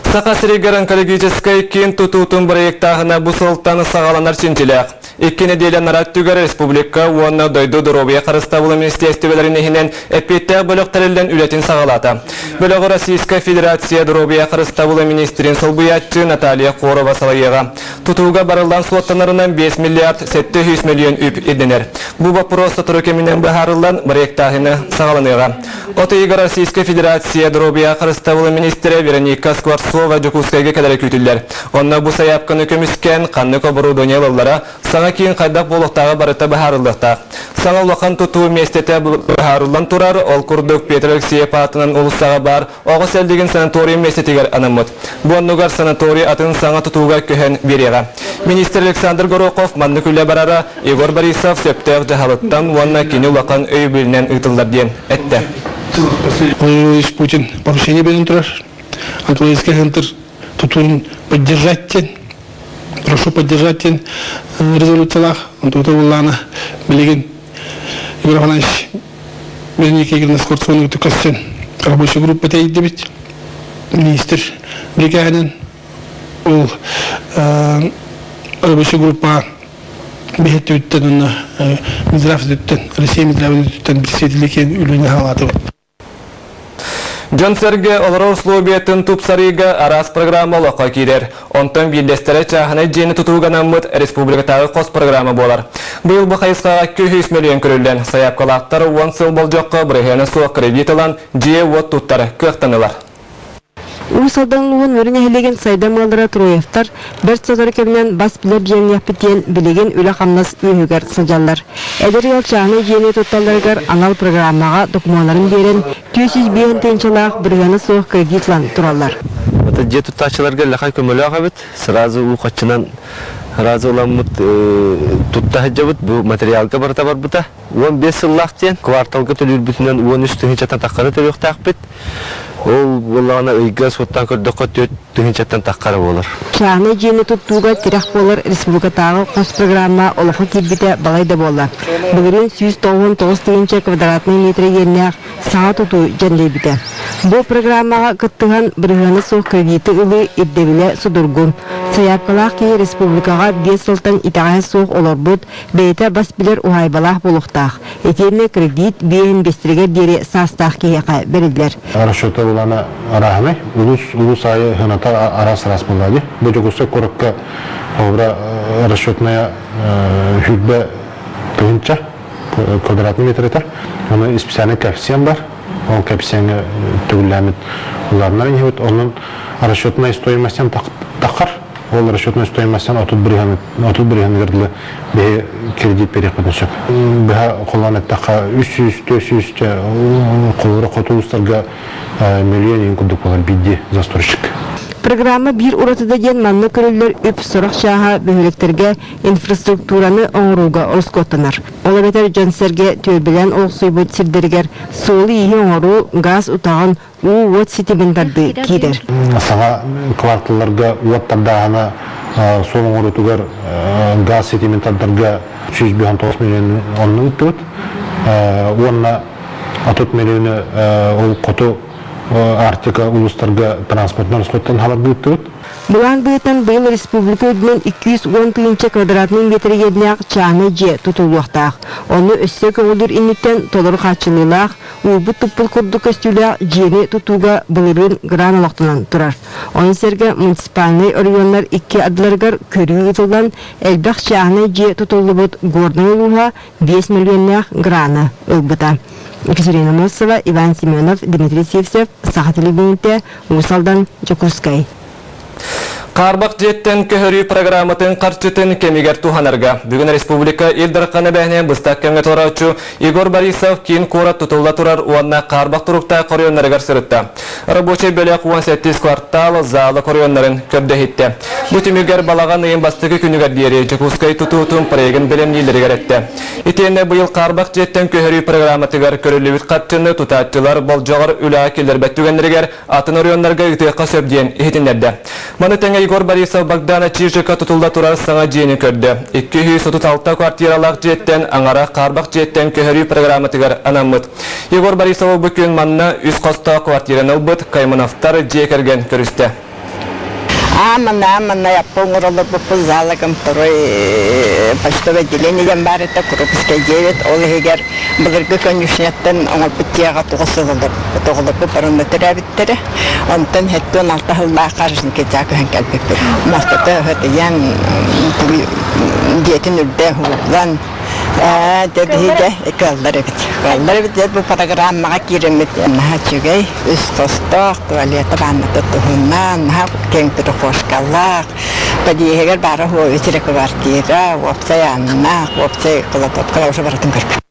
Сақасырегер онкологической кен тұтутын проекттағына бұсылттаны сағаланар чинчилек. Икки неделя нарат түгер республика уонна дойду дұробия қарыстабылы министерствелерінен эппеттәг бөліқтірілден үлетін сағалата. Бөлігі Российская Федерация дұробия қарыстабылы министрин солбуятчы Наталья Корова салайыға. Тұтуға барылдан суаттанарынан 5 миллиард 700 миллион үп едінер. Бұл вопросы тұрыкемінен бұхарылдан проекттағына сағаланыға. Отыйға Российская Федерация дұробия қарыстабылы министрі Вероника Скворцова Жукускайға кәдәрі күтілдер. Онна бұл саяпқаны көміскен қанны көбірудония лалара саңа кейін қайдақ болықтағы барыта бұхарылдықта. Саңа лоқан тұту местеті бұхарылдан тұрар, ол күрдік Петр Алексеев атынан ұлыстаға бар, оғы сәлдеген санаторий местетігер анамыд. Бұннығар санаторий атын саңа тұтуға көхен береға. Министр Александр Горохов манны күлі барара Егор Борисов сөптәқ жағалыттан онна кені лоқан өй білінен ұйтылдар ден әтті. Путин поручение берем турар. Антонийский центр Тутун поддержать. Прошу поддержать резолюциях. Тут Улана Белигин Игорь Иванович Верники Игорь Скворцовый Тукасен. Рабочая группа Тейдебит. Министр Бригадин. Рабочая группа Бехетюттен Минздравствуттен Россия Минздравствуттен председатель Ульяна Халатова. Джон Серге олорор слобиятын тупсарыга арас программалы қойкидер. Онтан билдестері чағына жені тұтуғанамыд республикатағы қос программа болар. Бұл бұқайысқаға 200 миллион көрілден. Саяпқалақтары 10 сыл бол жоққа бірғені суық кредиталан жие от тұттары көқтанылар. Усалдан уын өріне хелеген сайдам алдыра Троевтар, бір сотары кемінен бас біліп жеңін яппетен білеген үлі қамнас үйігер сылжалар. Әдір елчағыны жені тұтталарғар анал программаға документарын берен 200 бейін тенчалақ біргені соқ кредитлан тұралар. Же тұттачыларға лақай көмілі ағабет, сразу ұқатчынан разы оламыд тұттағы жабыт, бұл материалға барыта бар бұта. 15 сыллақ ден, кварталға төлір бүтінен 13 түхіншаттан таққаны төліқ тақпет. Ол болағына өйгі соттан көрдіққа түхіншаттан таққары болыр. Чағыны жені тұттуға тирек болыр республикатағы қос программа олықы келбеті балайды болы. Бұлырын 199 түйінші квадратный метрі еріне саға тұту жәнлей біті. Бұл программаға күттіған бірғаны соқ кредиті үлі ирдебілі сұдырғын. Саяпқалақ кей республикаға 5 сылтан итағай соқ олар бұд, бейті бас білер ұғайбалақ болуқтақ. Етеріне кредит бейін бестірігер дері састақ кейеқа берілдер. Расчеты буланы рахмы, улус айы хыната арас болады. Бұл жүгісі көрікке расчетная хүлбі тұғынша квадратный метрітер. Оның специальный коэффициент бар. Он коэффициенті түгілләмет оларынан еңгебет. Оның расчетная стоимостен таққар. Ол расчетная стоимостен 30 біргені керділі бе кредит берек бітіншек. Бе қоланы таққа 300-400 қолыры қотуыстарға миллион ең күндік болар бейді застройщик. Программа bir уратыда ден манны көрілер өп сұрақ шаға бөхілектерге инфраструктураны оңыруға орыскоттанар. Ола бетер жансерге төбілен олқсуй бұд сирдергер солы ие оңыру газ ұтағын уот сетимендарды кейдер. Саға кварталарға уаттардағына сол оңыру түгер газ сетиментардарға 359 миллион онны үтті бұд. Онна 30 миллионы ол қоту Артика улустарга транспортный расходтан халар бұйттығыд. Бұлан бұйттан бұл республика өдімен 210 түйінші квадратный метр едінақ чағыны же тұтылуақтақ. Оны өссе көңілдір инеттен толыр қачылылақ, ұлбы тұппыл күрді көстіліғ жері тұтуға бұлырын гран олақтынан тұрар. Оның серге муниципальный орионлар 2 адыларғар көрі ұтылдан әлбәқ чағыны же тұтылы бұд гордың ұлуға 5 миллионнақ граны ұлбыта. Екатерина Мосова, Иван Семенов, Дмитрий Севцев, Саха телевидениеде, Усалдан, Жокускай. Қарбақ жеттен көхірі программатын қарчытын кемегер туханарға. Бүгін республика елдірқаны бәхінен бұстақ кемге тұрачу Егор Борисов кейін қора тұтылда тұрар уанна қарбақ тұрықта қорионларығар сұрытта. Рабочий бөлек 18 квартал залы қорионларын көрді хетті. Бұтымегер балаған ең бастығы күнігер дері Жокускай тұтуытын проегін білімнейлерігер етті. Етенде бұйыл қарбақ жеттен көхірі программатығар көрілі қатчыны тұтатчылар бол жоғыр үлі келдер бәттігендерігер атын орионларға үтеққа сөбден ехетіндерді. Маны тәңе Егор Борисов Богдана Чижика тұтылда тұрар саңа жені көрді. 236 квартиралақ жеттен аңара қарбақ жеттен көхірі программатығар анамыд. Егор Борисов бүкін манна үз қоста квартираны ұлбыд, Каймановтар жекерген көрісті. Амана я полнорола по залогам второй почтовое отделение бар это Крупская 9 Олегер Благо конюшнеттен он питьяга тугасылылыр тоголопу параметря биттери онтон хеттен алтахылла каржынке жакын калпеппе мастата хөтө ян диетин үрдө хуган Дебиге экаллары бит bu программага киремет нахачугай үстосток туалета банната тухуннан хак кеңтер хошкаллак падиегер бара хо ичире квартира вопсаянна вопсай кылатып калауша баратын көрп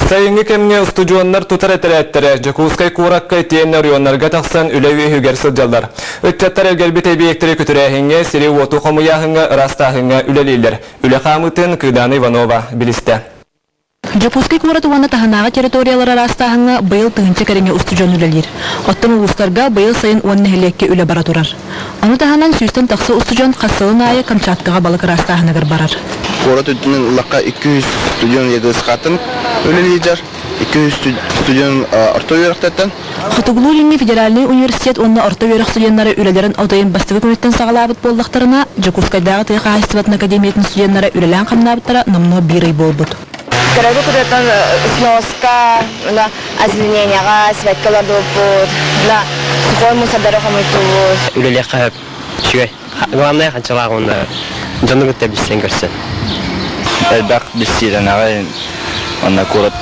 Сайынғы кемне студионнар тутар этереттері, Жакускай кураккай тиенне районнарга тақсан үләуі хүгер сылжалдар. Өттеттер әлгелбет әбиектері күтірәхіңе, сирі оту қомуяхыңа, растахыңа үләлейлер. Үлі қамытын Кыданы Иванова білісті. Жакускай курат уана таханага территориялары растахыңа быйыл тыгынча кәреңе устужон үлелер. Оттан улустарга быйыл сайын уанны хелекке үле бара турар. Аны таханан сүйстен тақсы устужон қасылын айы Камчаттыға балык растахынагар барар. Курат үтінен лаққа 200 студион егіз қатын үлелейдер. 200 студион орто верақтаттан. Хатуглулинни федеральный университет онна орто верақ студенттары үлелерін алтайын бастығы көметтен сағалабыт болдақтарына Жакускайдағы тыйқа хастиватын академиятын студенттары үлелен қамнабыттара намно бирей болбут. Городок это сноска, на озеленение, свет колодопот, на сухой мусор дорогам и Улелеха, чего? Главное, хотела он джанугу тебе сингерсе. Элбак бессилен, он на корот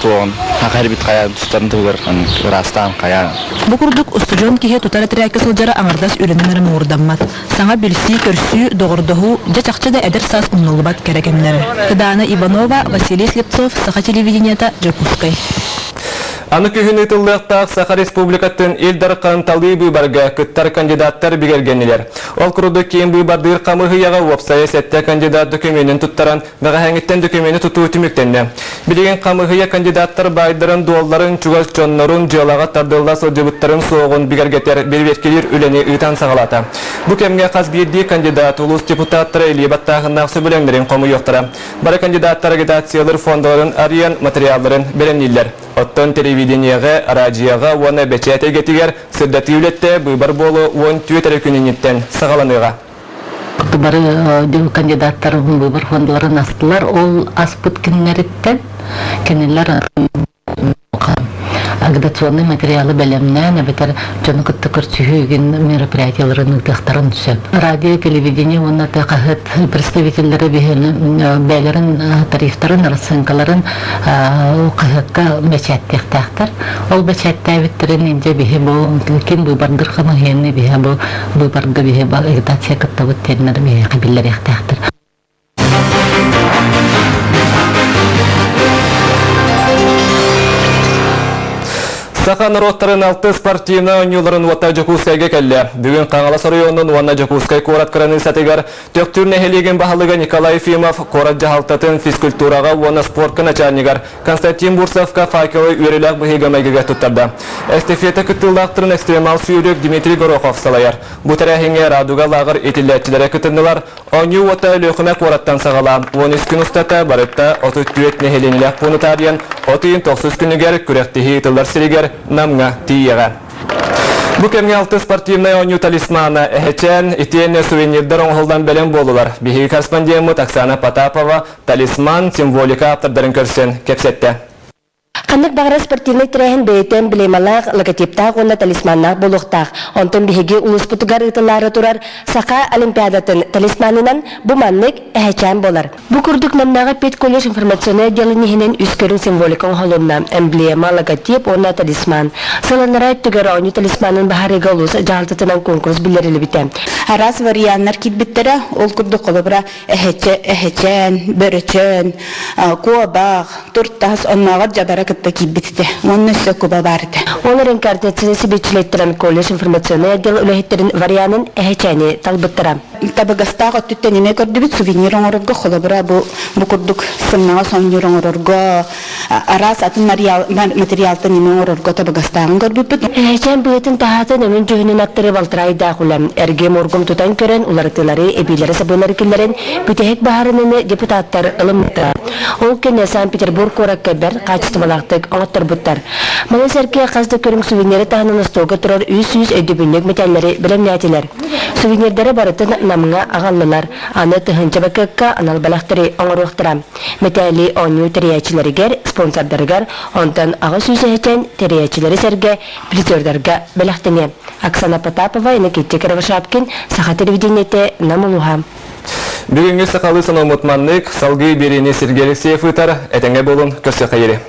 туон, ахарбит кая стандугар, он растан кая. Букурдук устужон кихе тутара тряйка сылжара аңардас үренемерін уурдаммат. Саңа билси, көрсү, доғырдығу, жачақчыда әдір сас ұннылыбат керекемнері. Кыданы Иванова, Василий Слепцов, Саха телевидениета, Жакускай. Аны күхін ұтылықтақ Саха Республикатын елдар қанталы бұйбарға күттар кандидаттар бігергенілер. Ол күрді кейін бұйбардығыр қамығыяға опсайы сәтті кандидат докуменtin тұттаран ғаға әңіттен документі тұту түміктенді. Білеген қамығыя кандидаттар байдырын, дуалларын, чугас жонларын, жолаға тардылда сылжыбыттарын соғын бігергетер берверкелер үлені ұйтан сағалата. Бұ кемге қаз берді кандидат ұлыс депутаттары елебаттағынақ сөбілеңдерін қомы yoқтара. Бары кандидаттар агитациялар фондаларын ариян материалларын беренілер. Оттон телевидениеге, радиоға, оны бәчәте кетігер, сырдаты үлетті бұйбар болу 10 түйетері күнінеттен сағаланыға. Бары кандидаттар бұйбар фондаларын астылар, ол аспыт күннеріттен, кенелер агитационный материалы бәлемнән, әбетер жоны күтті көрсүйген мероприятияларын ұтықтарын түсіп. Радио, телевидение, оны тәқағыт представительдері бәлерін, тарифтарын, расынқаларын қағыққа бәчәттіқтақтар. Ол бәчәтті әбеттерін енде бейі бұл, кен бұйбардыр қамығенні бейі бұл, бұйбарды бейі бұл агитация күттавыт тәнір бейі қабиллер ектақтар. Саха народтарын алты спортивна ойнуларын уатта Жакускайға кәлі. Бүгін Қаңалас районының уанна Жакускай корат қыраны сәтігер төктүріне хелеген бағалыға Николай Ефимов корат жағалтатын физкультураға уанна спортқа начальнигар Константин Бурсовқа факелы үйрелік бұхиға мәйгіге тұттарды. Эстафета күттілдақтырын экстремал сүйрек Дмитрий Горохов салайар. Бұ тәрәхіңе радуға лағыр етілетчілері күттірнілар. Ойну уатта өліқіме кораттан сағала. 13 күн ұстата барытта 30 нехеленілік пунытариян 30 күнігер күректіхи тылдар сірігер намга тиега. Бу кемге алты спортивная ойну талисмана эхечен итиенне сувенирдер оңғылдан бәлем болулар. Бихи корреспондент Оксана Потапова талисман символика автордарын көрсен кепсетті. Қанық бағыра спортивный тірәхін бәйтен білемалақ, логотиптақ онна талисманнақ болуқтақ. Онтын бігеге ұлыс бұтығар ұтылары тұрар, Сақа олимпиадатын талисманынан бұманлық әхәчән болар. Бұ күрдік намнаға Пет колледж информационный отделенігінен үскерін символикон холымна, эмблема, логотип, онна талисман. Сыланара өттігер ойны талисманын бағарыға ұлыс жағалтытынан конкурс білерілі біті. Арас варианнар китбіттері, ол күрдік қолыбыра әхәчән, бөрічен, қуабақ, тұрттас, онмағыр жабара кытта киббитте. Онны сөкуба барды. Оларын координациясы бечилеттерен колледж информационный отдел үләхеттерин варианын әхәчәне талбыттыра. Табагастаға түттен еме көрді біт сувенир оңырырға қолабыра бұл күрдік сымнаға соңнер оңырырға арас атын материалтын еме оңырырға табагастағын көрді біт. Әчен бұйтын тағатын өмін жүгінін аттыры балтырайда құлам. Әрге моргум тұтан көрін, уларытылары, әбейлері сабылары келерін бүтәхек бағарыныны депутаттар ылымыта. Ол кені Санкт-Петербург орак кәбір қачыстымалақтық оңыттар бұттар. Маны сәрке қазды көрің сувенері тағынан ұстуға тұрар үз өйдібінлік металлері білімнәтелер. Сувенердері барытын намыңа ағаллылар, аны тұхынча бәкікка анал балақтыры оңыруқтыра. Металли оңю тәрейәчілерігер, спонсордарығар, онтан аға сүйсі әтен тәрейәчілері сәрге призердарға бәліқтіне. Оксана Потапова, Иннокентий Кривошапкин, Саха телевидениеті намылуға. Бүгінгі сақалы сынау мұтманлық, салғы беріне Сергей Алексеев ұйтар, әтенге болын көсі қайыры.